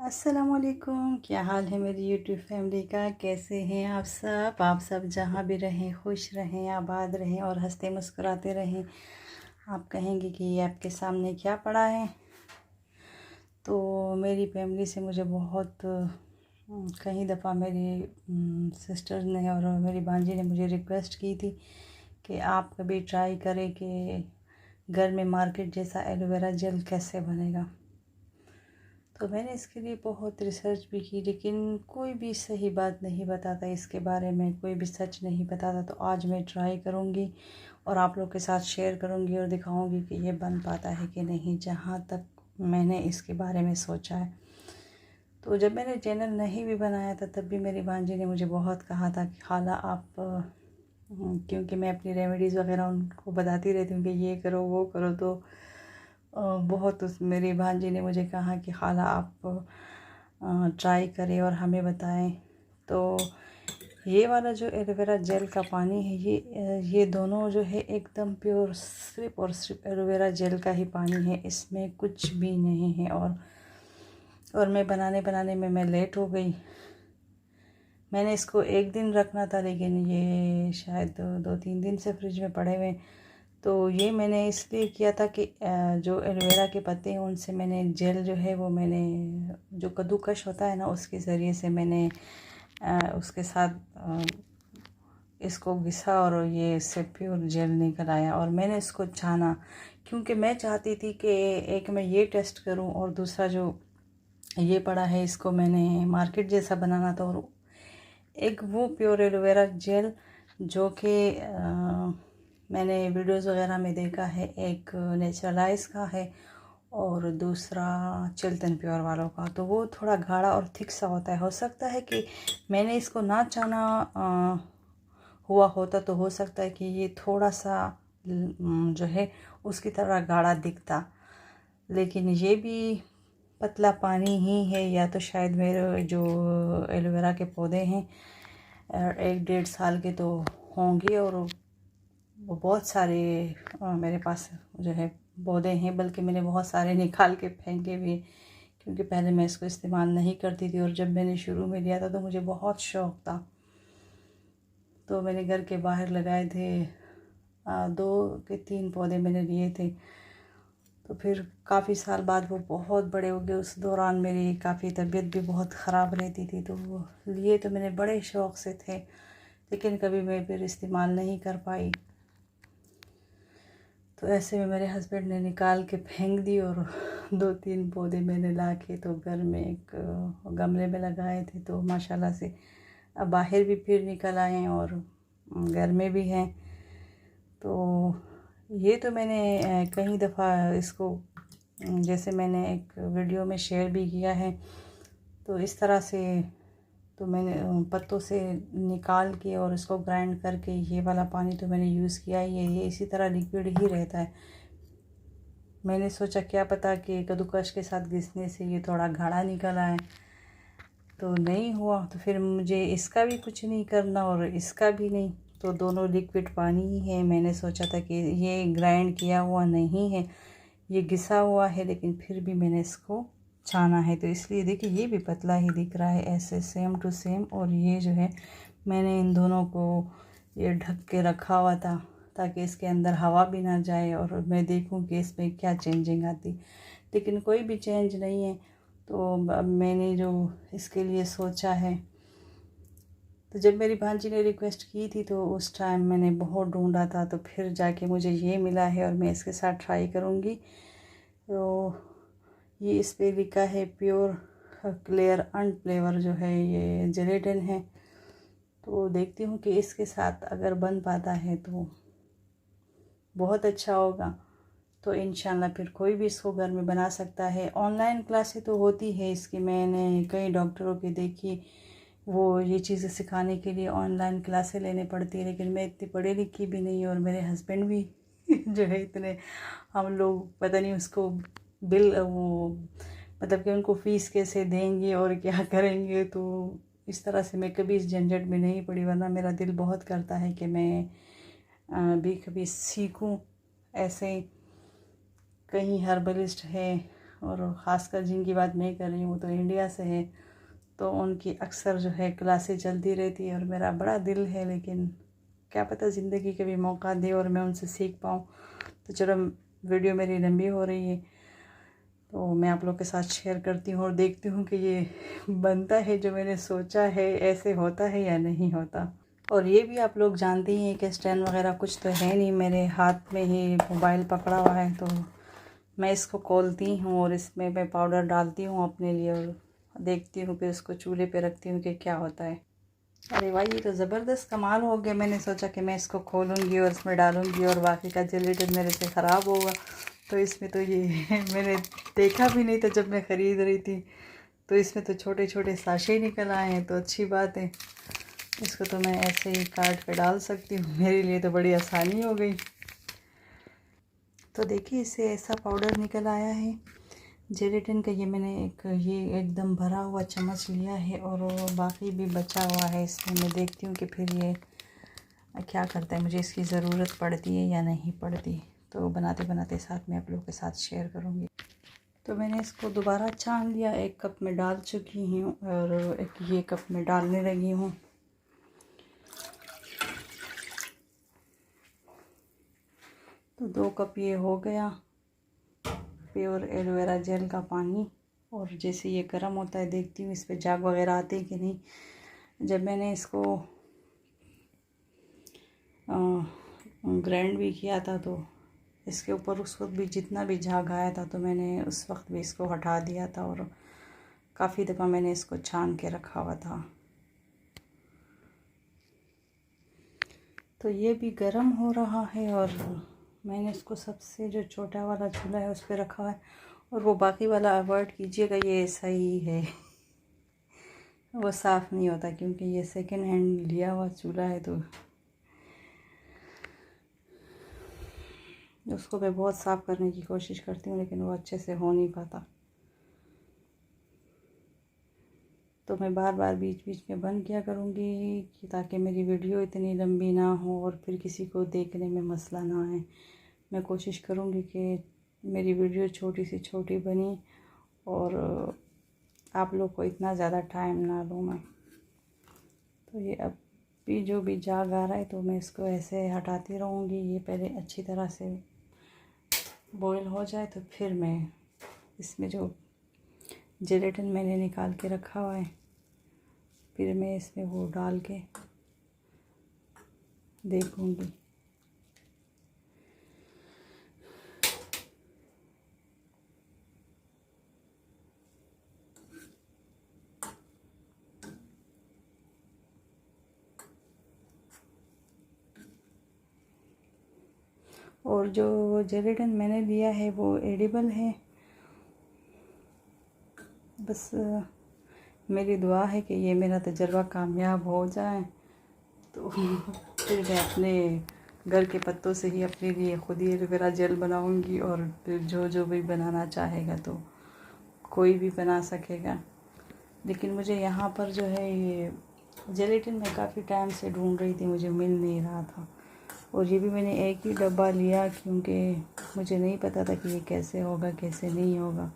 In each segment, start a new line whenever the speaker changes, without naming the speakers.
अस्सलामुअलैकुम। क्या हाल है मेरी यूट्यूब फैमिली का? कैसे हैं आप सब जहाँ भी रहें खुश रहें, आबाद रहें और हंसते मुस्कुराते रहें। आप कहेंगे कि ये आपके सामने क्या पड़ा है। तो मेरी फैमिली से मुझे बहुत कई दफ़ा मेरी सिस्टर ने और मेरी भांजी ने मुझे रिक्वेस्ट की थी कि आप कभी ट्राई करें कि घर में मार्केट जैसा एलोवेरा जेल कैसे बनेगा। तो मैंने इसके लिए बहुत रिसर्च भी की, लेकिन कोई भी सही बात नहीं बताता इसके बारे में, कोई भी सच नहीं बताता। तो आज मैं ट्राई करूँगी और आप लोग के साथ शेयर करूँगी और दिखाऊँगी कि ये बन पाता है कि नहीं, जहाँ तक मैंने इसके बारे में सोचा है। तो जब मैंने चैनल नहीं भी बनाया था तब भी मेरी भांजी ने मुझे बहुत कहा था कि खाला आप क्योंकि मैं अपनी रेमेडीज़ वगैरह उनको बताती रहती हूँ कि ये करो वो करो। तो बहुत उस मेरी भांजी ने मुझे कहा कि खाला आप ट्राई करें और हमें बताएं। तो ये वाला जो एलोवेरा जेल का पानी है, ये दोनों जो है एकदम प्योर, सिर्फ और सिर्फ एलोवेरा जेल का ही पानी है, इसमें कुछ भी नहीं है। और मैं बनाने में मैं लेट हो गई। मैंने इसको एक दिन रखना था, लेकिन ये शायद 2-3 दिन से फ्रिज में पड़े हुए। तो ये मैंने इसलिए किया था कि जो एलोवेरा के पत्ते हैं उनसे मैंने जेल जो है वो मैंने जो कद्दूकश होता है ना, उसके ज़रिए से मैंने उसके साथ इसको घिसा और ये इससे प्योर जेल निकल आया। और मैंने इसको छाना क्योंकि मैं चाहती थी कि एक मैं ये टेस्ट करूं और दूसरा जो ये पड़ा है इसको मैंने मार्केट जैसा बनाना था। और एक वो प्योर एलोवेरा जेल जो कि मैंने वीडियोस वगैरह में देखा है, एक नेचुरलाइज का है और दूसरा चिल्तन प्योर वालों का। तो वो थोड़ा गाढ़ा और थिक सा होता है। हो सकता है कि मैंने इसको ना चाहना हुआ होता तो हो सकता है कि ये थोड़ा सा जो है उसकी तरह गाढ़ा दिखता, लेकिन ये भी पतला पानी ही है। या तो शायद मेरे जो एलोवेरा के पौधे हैं 1-1.5 साल के तो होंगे और वो बहुत सारे मेरे पास जो है पौधे हैं, बल्कि मैंने बहुत सारे निकाल के फेंके भी, क्योंकि पहले मैं इसको इस्तेमाल नहीं करती थी। और जब मैंने शुरू में लिया था तो मुझे बहुत शौक़ था, तो मैंने घर के बाहर लगाए थे। 2 के 3 पौधे मैंने लिए थे। तो फिर काफ़ी साल बाद वो बहुत बड़े हो गए। उस दौरान मेरी काफ़ी तबीयत भी बहुत ख़राब रहती थी, तो वो लिए तो मैंने बड़े शौक़ से थे, लेकिन कभी मैं फिर इस्तेमाल नहीं कर पाई। तो ऐसे में मेरे हस्बैंड ने निकाल के फेंक दी और 2-3 पौधे मैंने ला के तो घर में एक गमले में लगाए थे। तो माशाल्लाह से अब बाहर भी फिर निकल आए हैं और घर में भी हैं। तो ये तो मैंने कई दफ़ा इसको, जैसे मैंने एक वीडियो में शेयर भी किया है, तो इस तरह से तो मैंने पत्तों से निकाल के और इसको ग्राइंड करके ये वाला पानी तो मैंने यूज़ किया ही है। ये इसी तरह लिक्विड ही रहता है। मैंने सोचा क्या पता कि कद्दूकश के साथ घिसने से ये थोड़ा गाढ़ा निकल आए, तो नहीं हुआ। तो फिर मुझे इसका भी कुछ नहीं करना और इसका भी नहीं, तो दोनों लिक्विड पानी ही है। मैंने सोचा था कि ये ग्राइंड किया हुआ नहीं है, ये घिसा हुआ है, लेकिन फिर भी मैंने इसको छाना है। तो इसलिए देखिए ये भी पतला ही दिख रहा है, ऐसे सेम टू सेम। और ये जो है मैंने इन दोनों को ये ढक के रखा हुआ था ताकि इसके अंदर हवा भी ना जाए और मैं देखूं कि इसमें क्या चेंजिंग आती, लेकिन कोई भी चेंज नहीं है। तो अब मैंने जो इसके लिए सोचा है, तो जब मेरी भांजी ने रिक्वेस्ट की थी तो उस टाइम मैंने बहुत ढूंढा था, तो फिर जाके मुझे ये मिला है और मैं इसके साथ ट्राई करूँगी। तो ये इस पे लिखा है प्योर क्लियर अनफ्लेवर जो है ये जेलेटिन है। तो देखती हूँ कि इसके साथ अगर बन पाता है तो बहुत अच्छा होगा। तो इंशाल्लाह फिर कोई भी इसको घर में बना सकता है। ऑनलाइन क्लासें तो होती है इसकी, मैंने कई डॉक्टरों की देखी, वो ये चीज़ें सिखाने के लिए ऑनलाइन क्लासें लेने पड़ती है, लेकिन मैं इतनी पढ़ी लिखी भी नहीं और मेरे हस्बैंड भी जो है इतने, हम लोग पता नहीं उसको बिल वो मतलब कि उनको फ़ीस कैसे देंगे और क्या करेंगे। तो इस तरह से मैं कभी इस झंझट में नहीं पड़ी, वरना मेरा दिल बहुत करता है कि मैं भी कभी सीखूं। ऐसे कहीं हर्बलिस्ट है और ख़ासकर जिनकी बात मैं कर रही हूँ तो इंडिया से है, तो उनकी अक्सर जो है क्लासेस चलती रहती है और मेरा बड़ा दिल है, लेकिन क्या पता ज़िंदगी कभी मौका दे और मैं उनसे सीख पाऊँ। तो चलो, वीडियो मेरी लंबी हो रही है तो मैं आप लोग के साथ शेयर करती हूँ और देखती हूँ कि ये बनता है जो मैंने सोचा है, ऐसे होता है या नहीं होता। और ये भी आप लोग जानते ही हैं कि स्टैंड वगैरह कुछ तो है नहीं, मेरे हाथ में ही मोबाइल पकड़ा हुआ है, तो मैं इसको खोलती हूँ और इसमें मैं पाउडर डालती हूँ अपने लिए और देखती हूँ, फिर इसको चूल्हे पे रखती हूँ कि क्या होता है। अरे वाह, ये तो ज़बरदस्त कमाल हो गया। मैंने सोचा कि मैं इसको खोलूँगी और इसमें डालूँगी और बाकी का जेलेटिन मेरे से ख़राब होगा, तो इसमें तो ये मैंने देखा भी नहीं था जब मैं ख़रीद रही थी, तो इसमें तो छोटे छोटे साशे निकल आए हैं, तो अच्छी बात है। इसको तो मैं ऐसे ही काट कर डाल सकती हूँ, मेरे लिए तो बड़ी आसानी हो गई। तो देखिए, इससे ऐसा पाउडर निकल आया है जेलेटिन का। ये मैंने ये एकदम भरा हुआ चम्मच लिया है और बाकी भी बचा हुआ है इसमें। मैं देखती हूँ कि फिर ये क्या करता है, मुझे इसकी ज़रूरत पड़ती है या नहीं पड़ती, तो बनाते बनाते साथ में आप लोगों के साथ शेयर करूँगी। तो मैंने इसको दोबारा छान लिया, 1 कप में डाल चुकी हूँ और ये कप में डालने लगी हूँ। तो 2 कप ये हो गया प्योर एलोवेरा जेल का पानी। और जैसे ये गर्म होता है देखती हूँ इस पर झाग वगैरह आते हैं कि नहीं। जब मैंने इसको ग्राइंड भी किया था तो इसके ऊपर उस वक्त भी जितना भी झाग आया था तो मैंने उस वक्त भी इसको हटा दिया था और काफ़ी दफ़ा मैंने इसको छान के रखा हुआ था। तो ये भी गर्म हो रहा है और मैंने इसको सबसे जो छोटा वाला चूल्हा है उस पर रखा है, और वो बाकी वाला अवॉइड कीजिएगा, ये सही है वो साफ़ नहीं होता क्योंकि ये सेकंड हैंड लिया हुआ चूल्हा है, तो उसको मैं बहुत साफ़ करने की कोशिश करती हूँ लेकिन वो अच्छे से हो नहीं पाता। तो मैं बार बार बीच बीच में बंद किया करूँगी कि ताकि मेरी वीडियो इतनी लंबी ना हो और फिर किसी को देखने में मसला ना आए। मैं कोशिश करूँगी कि मेरी वीडियो छोटी से छोटी बनी और आप लोग को इतना ज़्यादा टाइम ना लूँ मैं। तो ये अब भी जो भी झाग आ रहा है तो मैं इसको ऐसे हटाती रहूँगी। ये पहले अच्छी तरह से बॉईल हो जाए तो फिर मैं इसमें जो जेलेटिन मैंने निकाल के रखा हुआ है फिर मैं इसमें वो डाल के देखूँगी। और जो जेलेटिन मैंने लिया है वो एडिबल है। बस मेरी दुआ है कि ये मेरा तजर्बा कामयाब हो जाए तो फिर मैं अपने घर के पत्तों से ही अपने लिए खुद ही एलोवेरा जेल बनाऊंगी और फिर जो जो भी बनाना चाहेगा तो कोई भी बना सकेगा। लेकिन मुझे यहाँ पर जो है ये जेलेटिन मैं काफ़ी टाइम से ढूंढ रही थी, मुझे मिल नहीं रहा था। और ये भी मैंने एक ही डब्बा लिया क्योंकि मुझे नहीं पता था कि ये कैसे होगा कैसे नहीं होगा।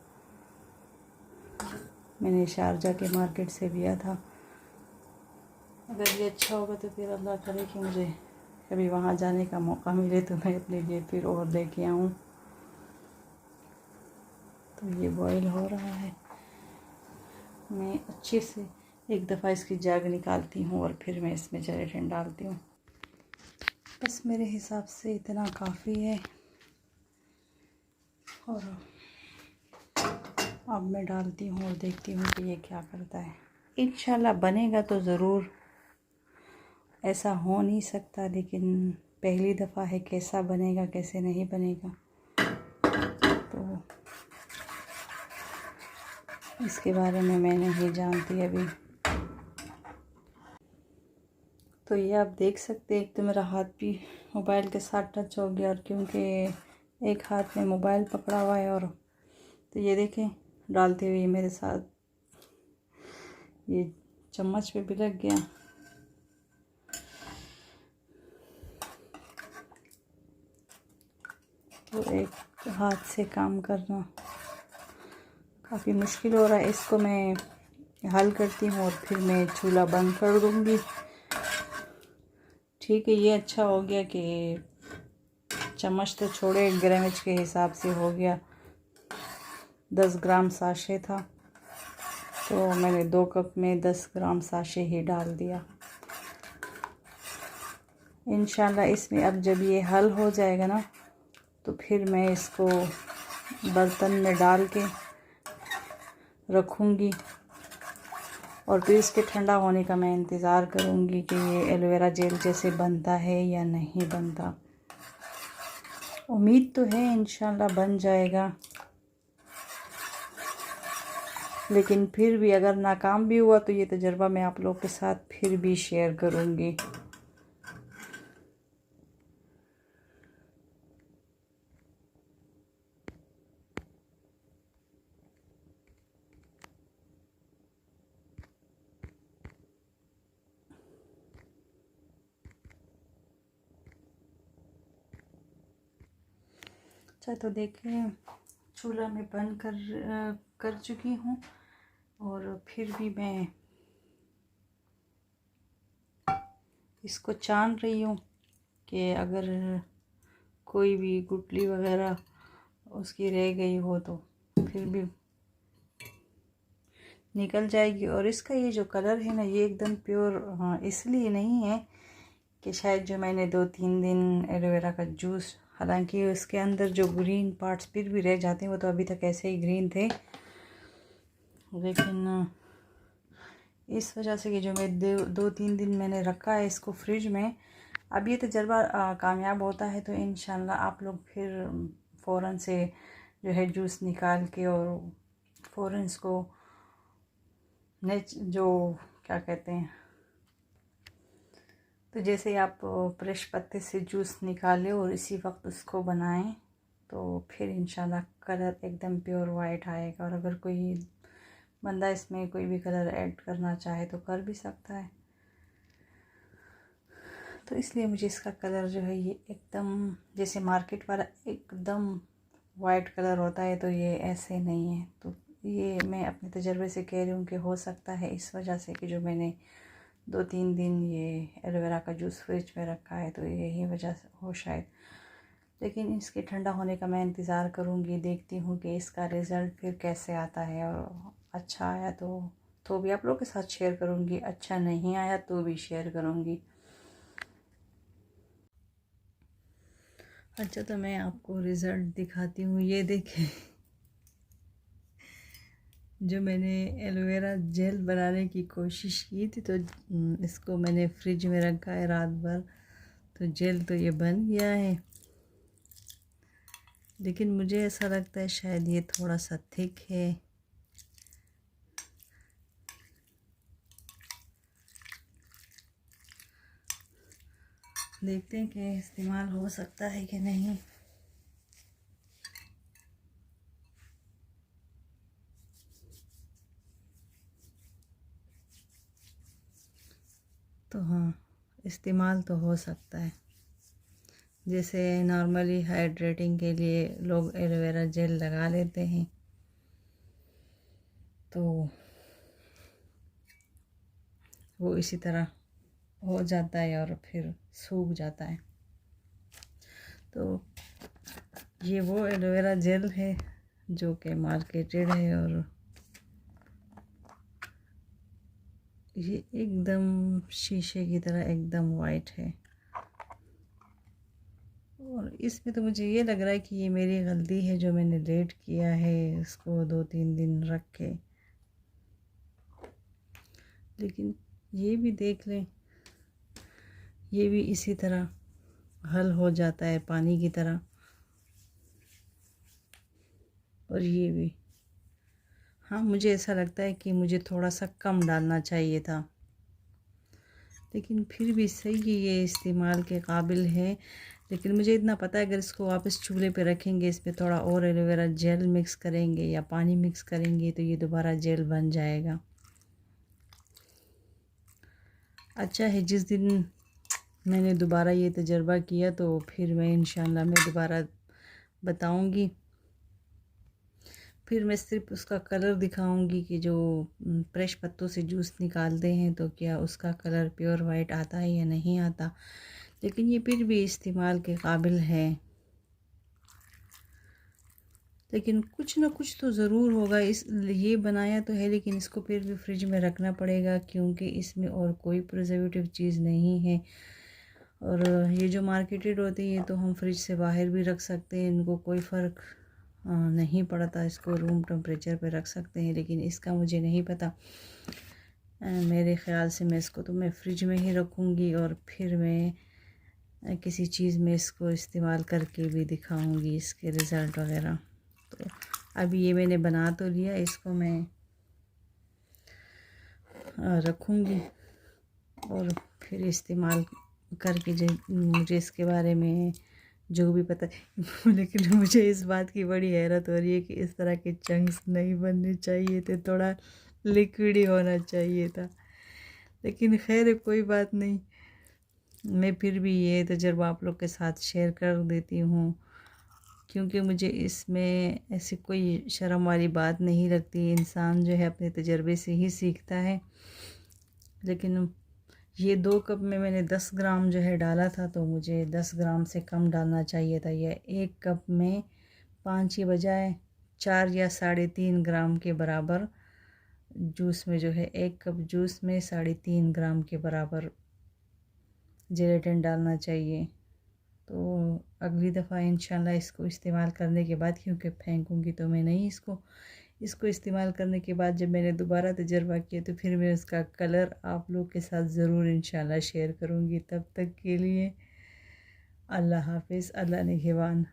मैंने शारजा के मार्केट से लिया था। अगर ये अच्छा होगा तो फिर अल्लाह करे कि मुझे कभी वहाँ जाने का मौका मिले तो मैं अपने लिए फिर और लेके आऊँ। तो ये बॉईल हो रहा है, मैं अच्छे से एक दफ़ा इसकी झाग निकालती हूँ और फिर मैं इसमें जेलेटिन डालती हूँ। बस मेरे हिसाब से इतना काफ़ी है। और अब मैं डालती हूँ और देखती हूँ कि ये क्या करता है। इंशाल्लाह बनेगा तो ज़रूर, ऐसा हो नहीं सकता, लेकिन पहली दफ़ा है, कैसा बनेगा कैसे नहीं बनेगा तो इसके बारे में मैं नहीं जानती अभी। तो ये आप देख सकते हैं, एक तो मेरा हाथ भी मोबाइल के साथ टच हो गया और क्योंकि एक हाथ में मोबाइल पकड़ा हुआ है, और तो ये देखें डालते हुए मेरे साथ ये चम्मच पे भी लग गया। तो एक हाथ से काम करना काफ़ी मुश्किल हो रहा है। इसको मैं हल करती हूँ और फिर मैं चूल्हा बंद कर दूँगी। ठीक है, ये अच्छा हो गया कि चम्मच तो छोड़े, ग्रामेज के हिसाब से हो गया। 10 ग्राम साशे था तो मैंने 2 कप में 10 ग्राम साशे ही डाल दिया। इंशाल्लाह इसमें अब जब ये हल हो जाएगा ना तो फिर मैं इसको बर्तन में डाल के रखूँगी और फिर इसके ठंडा होने का मैं इंतज़ार करूँगी कि ये एलोवेरा जेल जैसे बनता है या नहीं बनता। उम्मीद तो है इंशाल्लाह बन जाएगा, लेकिन फिर भी अगर नाकाम भी हुआ तो ये तजुर्बा मैं आप लोग के साथ फिर भी शेयर करूँगी। अच्छा, तो देखें चूल्हा में बंद कर चुकी हूँ और फिर भी मैं इसको छान रही हूँ कि अगर कोई भी गुठली वगैरह उसकी रह गई हो तो फिर भी निकल जाएगी। और इसका ये जो कलर है ना, ये एकदम प्योर इसलिए नहीं है कि शायद जो मैंने 2-3 दिन एलोवेरा का जूस, हालांकि उसके अंदर जो ग्रीन पार्ट्स फिर भी रह जाते हैं, वो तो अभी तक ऐसे ही ग्रीन थे, लेकिन इस वजह से कि जो मैं 2-3 दिन मैंने रखा है इसको फ्रिज में, अब ये तजर्बा कामयाब होता है तो इंशाल्लाह आप लोग फिर फ़ौरन से जो है जूस निकाल के और फ़ौरन इसको जो क्या कहते हैं, तो जैसे आप फ्रेश पत्ते से जूस निकालें और इसी वक्त उसको बनाएं तो फिर इंशाल्लाह कलर एकदम प्योर वाइट आएगा। और अगर कोई बंदा इसमें कोई भी कलर ऐड करना चाहे तो कर भी सकता है। तो इसलिए मुझे इसका कलर जो है ये एकदम जैसे मार्केट वाला एकदम वाइट कलर होता है, तो ये ऐसे नहीं है। तो ये मैं अपने तजर्बे से कह रही हूँ कि हो सकता है इस वजह से कि जो मैंने 2-3 दिन ये एलोवेरा का जूस फ्रिज में रखा है तो यही वजह हो शायद। लेकिन इसके ठंडा होने का मैं इंतज़ार करूँगी, देखती हूँ कि इसका रिज़ल्ट फिर कैसे आता है। और अच्छा आया तो भी आप लोगों के साथ शेयर करूँगी, अच्छा नहीं आया तो भी शेयर करूँगी। अच्छा, तो मैं आपको रिज़ल्ट दिखाती हूँ। ये देखें जो मैंने एलोवेरा जेल बनाने की कोशिश की थी, तो इसको मैंने फ्रिज में रखा है रात भर, तो जेल तो ये बन गया है। लेकिन मुझे ऐसा लगता है शायद ये थोड़ा सा थिक है। देखते हैं कि इस्तेमाल हो सकता है कि नहीं। तो हाँ, इस्तेमाल तो हो सकता है। जैसे नॉर्मली हाइड्रेटिंग के लिए लोग एलोवेरा जेल लगा लेते हैं तो वो इसी तरह हो जाता है और फिर सूख जाता है। तो ये वो एलोवेरा जेल है जो कि मार्केटेड है और ये एकदम शीशे की तरह एकदम वाइट है। और इसमें तो मुझे ये लग रहा है कि ये मेरी गलती है जो मैंने लेट किया है इसको 2-3 दिन रख के। लेकिन ये भी देख लें, ये भी इसी तरह हल हो जाता है पानी की तरह। और ये भी हाँ, मुझे ऐसा लगता है कि मुझे थोड़ा सा कम डालना चाहिए था, लेकिन फिर भी सही है, ये इस्तेमाल के काबिल है। लेकिन मुझे इतना पता है अगर इसको वापस चूल्हे पे रखेंगे, इसमें थोड़ा और एलोवेरा जेल मिक्स करेंगे या पानी मिक्स करेंगे तो ये दोबारा जेल बन जाएगा। अच्छा है, जिस दिन मैंने दोबारा ये तजर्बा किया तो फिर मैं इंशाल्लाह मैं दोबारा बताऊंगी। फिर मैं सिर्फ उसका कलर दिखाऊंगी कि जो फ्रेश पत्तों से जूस निकालते हैं तो क्या उसका कलर प्योर वाइट आता है या नहीं आता, लेकिन ये फिर भी इस्तेमाल के काबिल है। लेकिन कुछ ना कुछ तो ज़रूर होगा, इस ये बनाया तो है लेकिन इसको फिर भी फ्रिज में रखना पड़ेगा क्योंकि इसमें और कोई प्रिजर्वेटिव चीज़ नहीं है। और ये जो मार्केटेड होती है तो हम फ्रिज से बाहर भी रख सकते हैं, इनको कोई फ़र्क नहीं पड़ता, इसको रूम टेम्परेचर पे रख सकते हैं, लेकिन इसका मुझे नहीं पता। मेरे ख़्याल से मैं इसको तो मैं फ्रिज में ही रखूँगी और फिर मैं किसी चीज़ में इसको इस्तेमाल करके भी दिखाऊँगी इसके रिज़ल्ट वगैरह। तो अभी ये मैंने बना तो लिया, इसको मैं रखूँगी और फिर इस्तेमाल करके जो मुझे इसके बारे में जो भी पता है लेकिन मुझे इस बात की बड़ी हैरत हो रही है कि इस तरह के चंक्स नहीं बनने चाहिए थे, थोड़ा लिक्विड ही होना चाहिए था, लेकिन खैर कोई बात नहीं। मैं फिर भी ये तजुर्बा आप लोग के साथ शेयर कर देती हूँ क्योंकि मुझे इसमें ऐसी कोई शर्म वाली बात नहीं लगती, इंसान जो है अपने तजर्बे से ही सीखता है। लेकिन ये 2 कप में मैंने 10 ग्राम जो है डाला था, तो मुझे 10 ग्राम से कम डालना चाहिए था। यह 1 कप में 5 की बजाय 4 या 3.5 ग्राम के बराबर जूस में जो है 1 कप जूस में 3.5 ग्राम के बराबर जेलेटिन डालना चाहिए। तो अगली दफ़ा इंशाल्लाह इसको इस्तेमाल करने के बाद, क्योंकि फेंकूँगी तो मैं नहीं इसको इस्तेमाल करने के बाद जब मैंने दोबारा तजर्बा किया तो फिर मैं उसका कलर आप लोग के साथ ज़रूर इंशाल्लाह शेयर करूँगी। तब तक के लिए अल्लाह हाफ़िज़, अल्लाह निगहबान।